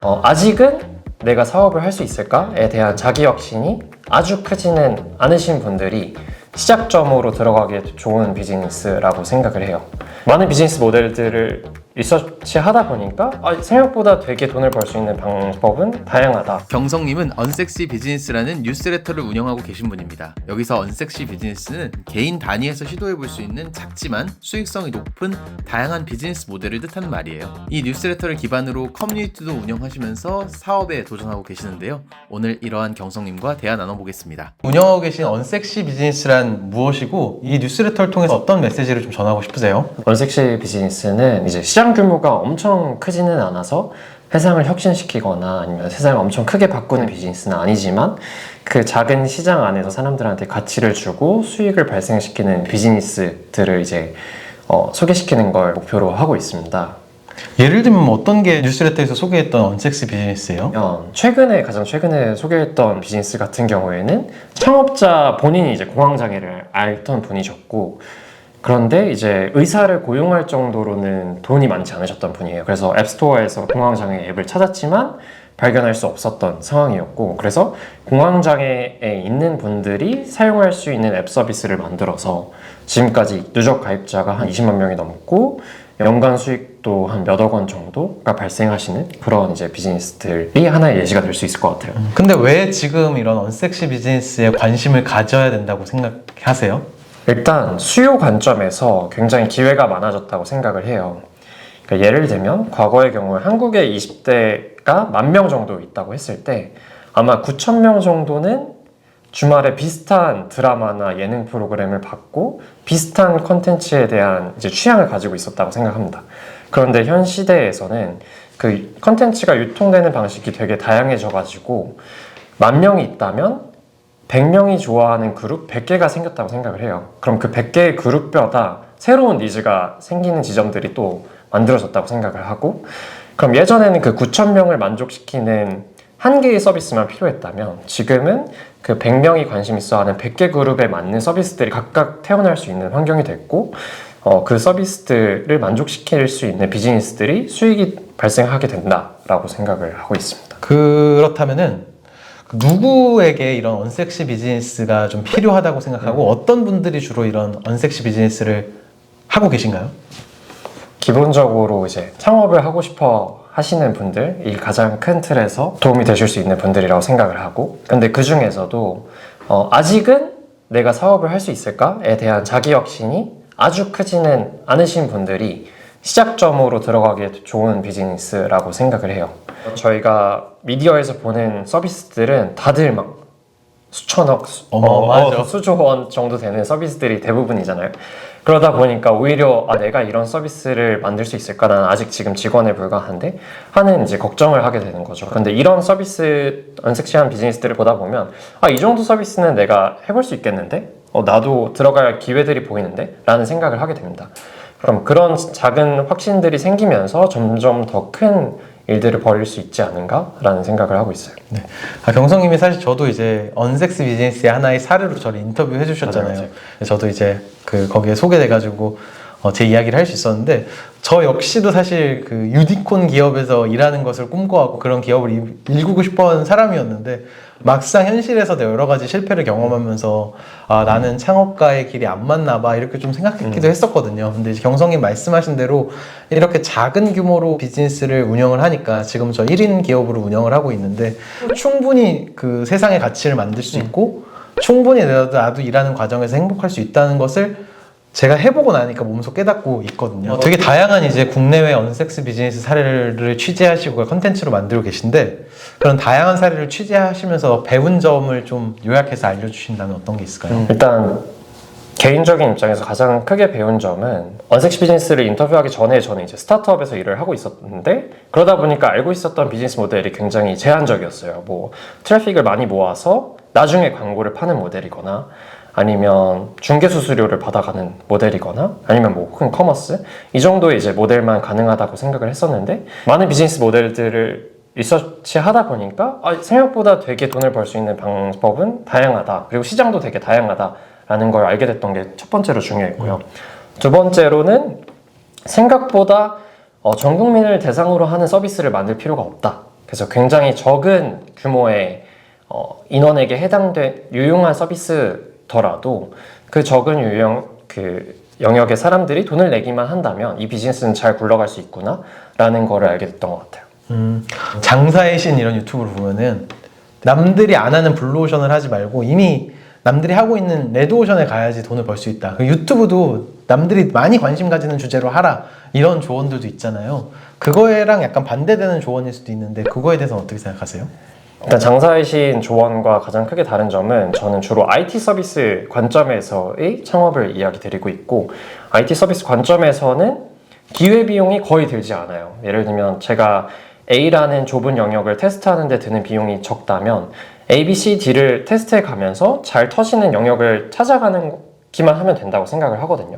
아직은 내가 사업을 할 수 있을까에 대한 자기 확신이 아주 크지는 않으신 분들이 시작점으로 들어가기에 좋은 비즈니스라고 생각을 해요. 많은 비즈니스 모델들을 리서치하다 보니까 생각보다 되게 돈을 벌 수 있는 방법은 다양하다. 경성님은 언섹시 비즈니스라는 뉴스레터를 운영하고 계신 분입니다. 여기서 언섹시 비즈니스는 개인 단위에서 시도해볼 수 있는 작지만 수익성이 높은 다양한 비즈니스 모델을 뜻하는 말이에요. 이 뉴스레터를 기반으로 커뮤니티도 운영하시면서 사업에 도전하고 계시는데요. 오늘 이러한 경성님과 대화 나눠보겠습니다. 운영하고 계신 언섹시 비즈니스란 무엇이고 이 뉴스레터를 통해서 어떤 메시지를 좀 전하고 싶으세요? 언섹시 비즈니스는 이제 시장 규모가 엄청 크지는 않아서 세상을 혁신시키거나 아니면 세상을 엄청 크게 바꾸는 비즈니스는 아니지만 그 작은 시장 안에서 사람들한테 가치를 주고 수익을 발생시키는 비즈니스들을 이제 소개시키는 걸 목표로 하고 있습니다. 예를 들면 어떤 게 뉴스레터에서 소개했던 언섹시 비즈니스예요? 가장 최근에 소개했던 비즈니스 같은 경우에는 창업자 본인이 이제 공황장애를 앓던 분이셨고, 그런데 이제 의사를 고용할 정도로는 돈이 많지 않으셨던 분이에요. 그래서 앱스토어에서 공황장애 앱을 찾았지만 발견할 수 없었던 상황이었고, 그래서 공황장애에 있는 분들이 사용할 수 있는 앱 서비스를 만들어서 지금까지 누적 가입자가 한 20만 명이 넘고 연간 수익도 한 몇억 원 정도가 발생하시는 그런 이제 비즈니스들이 하나의 예시가 될 수 있을 것 같아요. 근데 왜 지금 이런 언섹시 비즈니스에 관심을 가져야 된다고 생각하세요? 일단 수요 관점에서 굉장히 기회가 많아졌다고 생각을 해요. 그러니까 예를 들면 과거의 경우에 한국의 20대가 10,000명 정도 있다고 했을 때 아마 9,000명 정도는 주말에 비슷한 드라마나 예능 프로그램을 봤고 비슷한 컨텐츠에 대한 이제 취향을 가지고 있었다고 생각합니다. 그런데 현 시대에서는 그 컨텐츠가 유통되는 방식이 되게 다양해져가지고 10,000명이 있다면 100명이 좋아하는 그룹 100개가 생겼다고 생각을 해요. 그럼 그 100개의 그룹별다 새로운 니즈가 생기는 지점들이 또 만들어졌다고 생각을 하고, 그럼 예전에는 그 9,000명을 만족시키는 한 개의 서비스만 필요했다면 지금은 그 100명이 관심 있어 하는 100개 그룹에 맞는 서비스들이 각각 태어날 수 있는 환경이 됐고, 그 서비스들을 만족시킬 수 있는 비즈니스들이 수익이 발생하게 된다라고 생각을 하고 있습니다. 그렇다면은 누구에게 이런 언섹시 비즈니스가 좀 필요하다고 생각하고 어떤 분들이 주로 이런 언섹시 비즈니스를 하고 계신가요? 기본적으로 이제 창업을 하고 싶어 하시는 분들이 가장 큰 틀에서 도움이 되실 수 있는 분들이라고 생각을 하고, 근데 그 중에서도 아직은 내가 사업을 할 수 있을까에 대한 자기 확신이 아주 크지는 않으신 분들이 시작점으로 들어가기에 좋은 비즈니스라고 생각을 해요. 저희가 미디어에서 보는 서비스들은 다들 막 수천억, 수조 원 정도 되는 서비스들이 대부분이잖아요. 그러다 보니까 오히려 내가 이런 서비스를 만들 수 있을까? 나는 아직 지금 직원에 불과한데 하는 이제 걱정을 하게 되는 거죠. 근데 이런 서비스, 언섹시한 비즈니스들을 보다 보면 이 정도 서비스는 내가 해볼 수 있겠는데? 나도 들어갈 기회들이 보이는데? 라는 생각을 하게 됩니다. 그럼 그런 작은 확신들이 생기면서 점점 더 큰 일들을 벌일 수 있지 않은가라는 생각을 하고 있어요. 네. 경성님이 사실 저도 이제 언섹시 비즈니스의 하나의 사례로 저를 인터뷰해 주셨잖아요. 맞아요. 저도 이제 거기에 소개돼가지고 제 이야기를 할 수 있었는데, 저 역시도 사실 그 유니콘 기업에서 일하는 것을 꿈꿔하고 그런 기업을 일구고 싶어 하는 사람이었는데, 막상 현실에서 여러 가지 실패를 경험하면서 나는 창업가의 길이 안 맞나 봐 이렇게 좀 생각했기도 했었거든요. 근데 이제 경성님 말씀하신 대로 이렇게 작은 규모로 비즈니스를 운영을 하니까 지금 저 1인 기업으로 운영을 하고 있는데 충분히 그 세상의 가치를 만들 수 있고 충분히 나도 일하는 과정에서 행복할 수 있다는 것을 제가 해보고 나니까 몸소 깨닫고 있거든요. 되게 다양한 이제 국내외 언섹시 비즈니스 사례를 취재하시고 컨텐츠로 만들고 계신데, 그런 다양한 사례를 취재하시면서 배운 점을 좀 요약해서 알려주신다면 어떤 게 있을까요? 일단 개인적인 입장에서 가장 크게 배운 점은, 언섹시 비즈니스를 인터뷰하기 전에 저는 이제 스타트업에서 일을 하고 있었는데, 그러다 보니까 알고 있었던 비즈니스 모델이 굉장히 제한적이었어요. 뭐 트래픽을 많이 모아서 나중에 광고를 파는 모델이거나, 아니면 중개 수수료를 받아가는 모델이거나, 아니면 뭐 혹은 커머스, 이 정도의 이제 모델만 가능하다고 생각을 했었는데, 많은 비즈니스 모델들을 리서치하다 보니까 생각보다 되게 돈을 벌 수 있는 방법은 다양하다, 그리고 시장도 되게 다양하다라는 걸 알게 됐던 게 첫 번째로 중요했고요. 두 번째로는 생각보다 전 국민을 대상으로 하는 서비스를 만들 필요가 없다 그래서 굉장히 적은 규모의 인원에게 해당된 유용한 서비스더라도 그 적은 영역의 사람들이 돈을 내기만 한다면 이 비즈니스는 잘 굴러갈 수 있구나 라는 거를 알게 됐던 것 같아요. 장사의 신 이런 유튜브를 보면은 남들이 안 하는 블루오션을 하지 말고 이미 남들이 하고 있는 레드오션에 가야지 돈을 벌 수 있다. 그 유튜브도 남들이 많이 관심 가지는 주제로 하라 이런 조언들도 있잖아요. 그거랑 약간 반대되는 조언일 수도 있는데 그거에 대해서는 어떻게 생각하세요? 일단 장사의 신 조언과 가장 크게 다른 점은 저는 주로 IT 서비스 관점에서의 창업을 이야기 드리고 있고, IT 서비스 관점에서는 기회비용이 거의 들지 않아요. 예를 들면 제가 A라는 좁은 영역을 테스트하는 데 드는 비용이 적다면 A, B, C, D를 테스트해 가면서 잘 터지는 영역을 찾아가는 기만 하면 된다고 생각을 하거든요.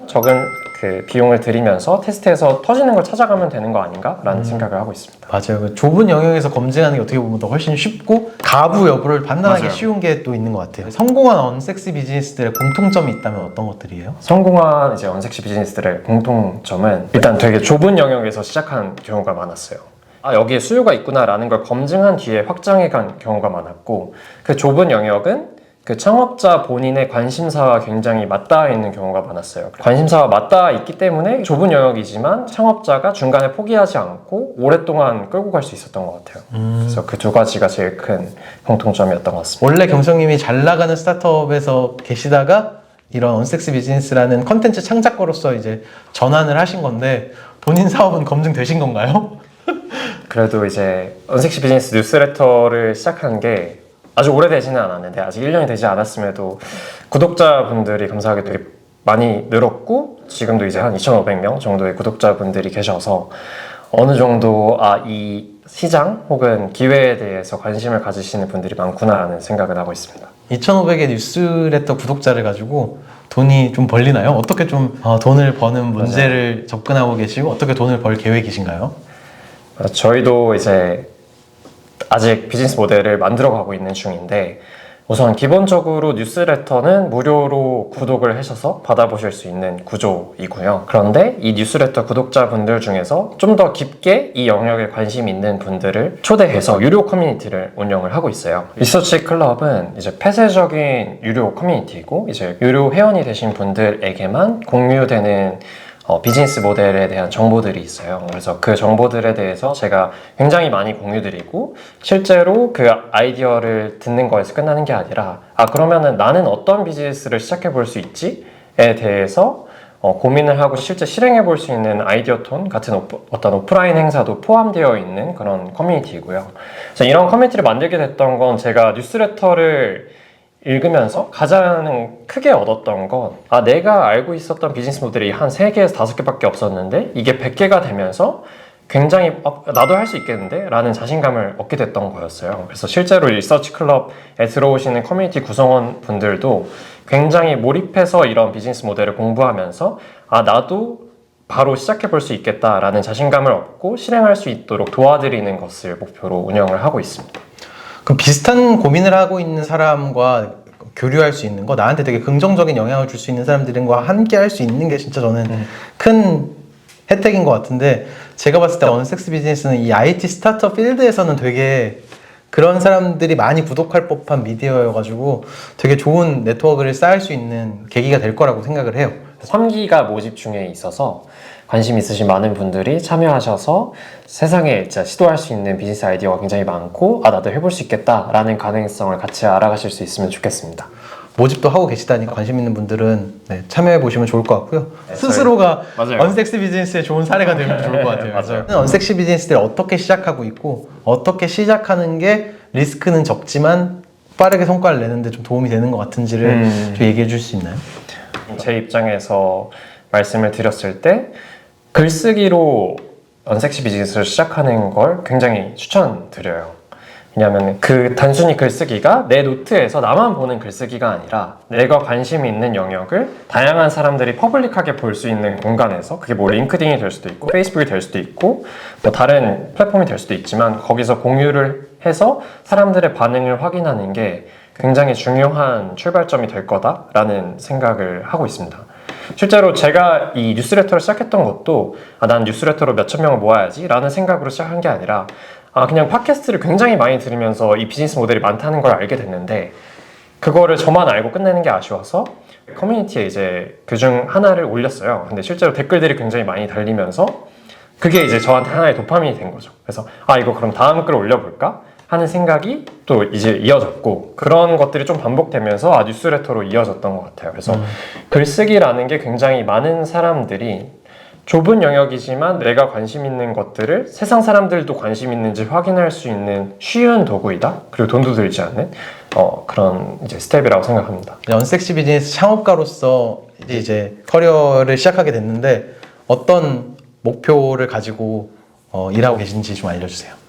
적은 그 비용을 들이면서 테스트해서 터지는 걸 찾아가면 되는 거 아닌가라는 생각을 하고 있습니다. 맞아요. 그 좁은 영역에서 검증하는 게 어떻게 보면 더 훨씬 쉽고 가부 여부를 판단하기 맞아요. 쉬운 게 또 있는 것 같아요. 성공한 언섹시 비즈니스들의 공통점이 있다면 어떤 것들이에요? 성공한 이제 언섹시 비즈니스들의 공통점은 일단 되게 좁은 영역에서 시작한 경우가 많았어요. 여기에 수요가 있구나라는 걸 검증한 뒤에 확장해 간 경우가 많았고, 그 좁은 영역은 그 창업자 본인의 관심사와 굉장히 맞닿아 있는 경우가 많았어요. 관심사와 맞닿아 있기 때문에 좁은 영역이지만 창업자가 중간에 포기하지 않고 오랫동안 끌고 갈 수 있었던 것 같아요. 그래서 그 두 가지가 제일 큰 공통점이었던 것 같습니다. 원래 경성님이 잘 나가는 스타트업에서 계시다가 이런 언섹시 비즈니스라는 컨텐츠 창작거로서 이제 전환을 하신 건데 본인 사업은 검증되신 건가요? 그래도 이제 언섹시 비즈니스 뉴스레터를 시작한 게 아주 오래되지는 않았는데, 아직 1년이 되지 않았음에도 구독자분들이 감사하게 되게 많이 늘었고, 지금도 이제 한 2,500명 정도의 구독자분들이 계셔서 어느 정도 이 시장 혹은 기회에 대해서 관심을 가지시는 분들이 많구나라는 생각을 하고 있습니다. 2,500의 뉴스레터 구독자를 가지고 돈이 좀 벌리나요? 어떻게 좀 돈을 버는 문제를 접근하고 계시고 어떻게 돈을 벌 계획이신가요? 저희도 이제 아직 비즈니스 모델을 만들어가고 있는 중인데, 우선 기본적으로 뉴스레터는 무료로 구독을 하셔서 받아보실 수 있는 구조이고요. 그런데 이 뉴스레터 구독자분들 중에서 좀 더 깊게 이 영역에 관심 있는 분들을 초대해서 유료 커뮤니티를 운영을 하고 있어요. 리서치 클럽은 이제 폐쇄적인 유료 커뮤니티이고, 이제 유료 회원이 되신 분들에게만 공유되는 비즈니스 모델에 대한 정보들이 있어요. 그래서 그 정보들에 대해서 제가 굉장히 많이 공유드리고, 실제로 그 아이디어를 듣는 거에서 끝나는 게 아니라 그러면은 나는 어떤 비즈니스를 시작해 볼 수 있지에 대해서 고민을 하고 실제 실행해 볼 수 있는 아이디어톤 같은 어떤 오프라인 행사도 포함되어 있는 그런 커뮤니티이고요. 그래서 이런 커뮤니티를 만들게 됐던 건 제가 뉴스레터를 읽으면서 가장 크게 얻었던 건 내가 알고 있었던 비즈니스 모델이 한 3개에서 5개밖에 없었는데 이게 100개가 되면서 굉장히 나도 할 수 있겠는데? 라는 자신감을 얻게 됐던 거였어요. 그래서 실제로 리서치 클럽에 들어오시는 커뮤니티 구성원 분들도 굉장히 몰입해서 이런 비즈니스 모델을 공부하면서 나도 바로 시작해 볼 수 있겠다라는 자신감을 얻고 실행할 수 있도록 도와드리는 것을 목표로 운영을 하고 있습니다. 그럼 비슷한 고민을 하고 있는 사람과 교류할 수 있는 거, 나한테 되게 긍정적인 영향을 줄 수 있는 사람들과 함께 할 수 있는 게 진짜 저는 큰 혜택인 것 같은데, 제가 봤을 때 언섹스 비즈니스는 이 IT 스타트업 필드에서는 되게 그런 사람들이 많이 구독할 법한 미디어여가지고 되게 좋은 네트워크를 쌓을 수 있는 계기가 될 거라고 생각을 해요. 3기가 모집 중에 있어서 관심 있으신 많은 분들이 참여하셔서 세상에 진짜 시도할 수 있는 비즈니스 아이디어가 굉장히 많고 나도 해볼 수 있겠다라는 가능성을 같이 알아가실 수 있으면 좋겠습니다. 모집도 하고 계시다니까 관심 있는 분들은 참여해 보시면 좋을 것 같고요. 스스로가 맞아요. 언섹시 비즈니스의 좋은 사례가 되면 좋을 것 같아요. 맞아요. 언섹시 비즈니스를 어떻게 시작하고 있고 어떻게 시작하는 게 리스크는 적지만 빠르게 성과를 내는데 좀 도움이 되는 것 같은지를 좀 얘기해 줄 수 있나요? 제 입장에서 말씀을 드렸을 때 글쓰기로 언섹시 비즈니스를 시작하는 걸 굉장히 추천드려요. 왜냐하면 그 단순히 글쓰기가 내 노트에서 나만 보는 글쓰기가 아니라 내가 관심이 있는 영역을 다양한 사람들이 퍼블릭하게 볼 수 있는 공간에서, 그게 뭐 링크드인이 될 수도 있고 페이스북이 될 수도 있고 뭐 다른 플랫폼이 될 수도 있지만, 거기서 공유를 해서 사람들의 반응을 확인하는 게 굉장히 중요한 출발점이 될 거다라는 생각을 하고 있습니다. 실제로 제가 이 뉴스레터를 시작했던 것도 난 뉴스레터로 몇천 명을 모아야지 라는 생각으로 시작한 게 아니라 그냥 팟캐스트를 굉장히 많이 들으면서 이 비즈니스 모델이 많다는 걸 알게 됐는데 그거를 저만 알고 끝내는 게 아쉬워서 커뮤니티에 이제 그중 하나를 올렸어요. 근데 실제로 댓글들이 굉장히 많이 달리면서 그게 이제 저한테 하나의 도파민이 된 거죠. 그래서 이거 그럼 다음 글 올려볼까? 하는 생각이 또 이제 이어졌고 그런 것들이 좀 반복되면서 뉴스레터로 이어졌던 것 같아요. 그래서 글쓰기라는 게 굉장히 많은 사람들이 좁은 영역이지만 내가 관심 있는 것들을 세상 사람들도 관심 있는지 확인할 수 있는 쉬운 도구이다. 그리고 돈도 들지 않는 그런 이제 스텝이라고 생각합니다. 언섹시 비즈니스 창업가로서 이제 커리어를 시작하게 됐는데 어떤 목표를 가지고 일하고 계신지 좀 알려주세요.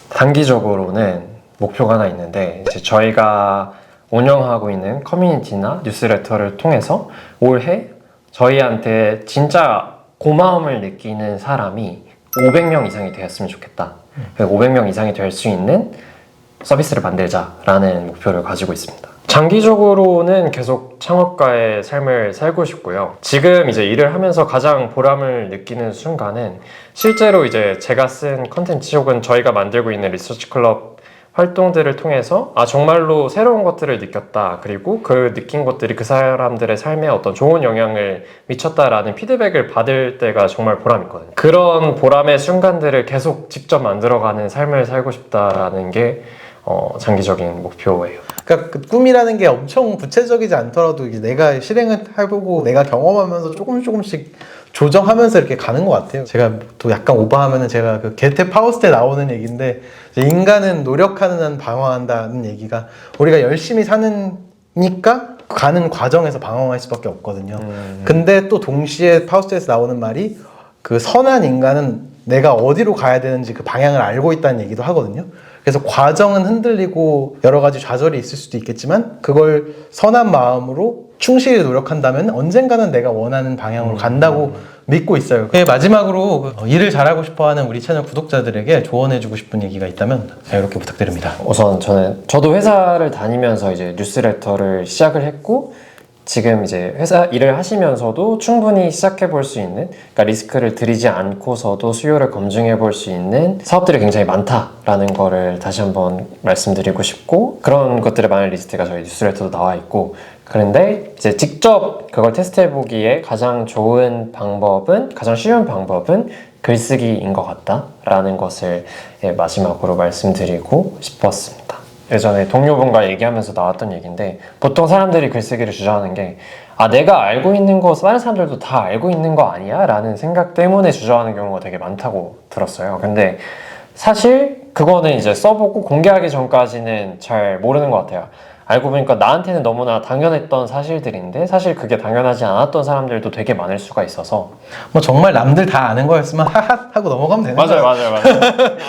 단기적으로는 목표가 하나 있는데 이제 저희가 운영하고 있는 커뮤니티나 뉴스레터를 통해서 올해 저희한테 진짜 고마움을 느끼는 사람이 500명 이상이 되었으면 좋겠다. 500명 이상이 될 수 있는 서비스를 만들자라는 목표를 가지고 있습니다. 장기적으로는 계속 창업가의 삶을 살고 싶고요. 지금 이제 일을 하면서 가장 보람을 느끼는 순간은 실제로 이제 제가 쓴 컨텐츠 혹은 저희가 만들고 있는 리서치 클럽 활동들을 통해서 정말로 새로운 것들을 느꼈다. 그리고 그 느낀 것들이 그 사람들의 삶에 어떤 좋은 영향을 미쳤다라는 피드백을 받을 때가 정말 보람 있거든요. 그런 보람의 순간들을 계속 직접 만들어가는 삶을 살고 싶다라는 게 장기적인 목표예요. 그러니까 그 꿈이라는 게 엄청 구체적이지 않더라도 이제 내가 실행을 해보고 내가 경험하면서 조금씩 조정하면서 이렇게 가는 것 같아요. 제가 또 약간 오버하면은 제가 그 게테 파우스트에 나오는 얘기인데 인간은 노력하는 한 방황한다는 얘기가 우리가 열심히 사는니까 가는 과정에서 방황할 수밖에 없거든요. 근데 또 동시에 파우스트에서 나오는 말이 그 선한 인간은 내가 어디로 가야 되는지 그 방향을 알고 있다는 얘기도 하거든요. 그래서 과정은 흔들리고 여러 가지 좌절이 있을 수도 있겠지만 그걸 선한 마음으로 충실히 노력한다면 언젠가는 내가 원하는 방향으로 간다고 믿고 있어요. 마지막으로 일을 잘하고 싶어하는 우리 채널 구독자들에게 조언해주고 싶은 얘기가 있다면 이렇게 부탁드립니다. 우선 저도 회사를 다니면서 이제 뉴스레터를 시작을 했고 지금 이제 회사 일을 하시면서도 충분히 시작해 볼 수 있는, 그러니까 리스크를 들이지 않고서도 수요를 검증해 볼 수 있는 사업들이 굉장히 많다라는 거를 다시 한번 말씀드리고 싶고, 그런 것들의 많은 리스트가 저희 뉴스레터도 나와 있고, 그런데 이제 직접 그걸 테스트해 보기에 가장 좋은 방법은, 가장 쉬운 방법은 글쓰기인 것 같다라는 것을 마지막으로 말씀드리고 싶었습니다. 예전에 동료분과 얘기하면서 나왔던 얘기인데, 보통 사람들이 글쓰기를 주저하는 게 내가 알고 있는 거 다른 사람들도 다 알고 있는 거 아니야? 라는 생각 때문에 주저하는 경우가 되게 많다고 들었어요. 근데 사실 그거는 이제 써보고 공개하기 전까지는 잘 모르는 것 같아요. 알고 보니까 나한테는 너무나 당연했던 사실들인데 사실 그게 당연하지 않았던 사람들도 되게 많을 수가 있어서, 뭐 정말 남들 다 아는 거였으면 하하 하고 넘어가면 되는 거예요. 맞아요.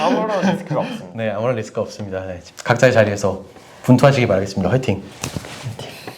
아무런 리스크가 없습니다. 네, 아무런 리스크가 없습니다. 네, 각자의 자리에서 분투하시기 바라겠습니다. 화이팅!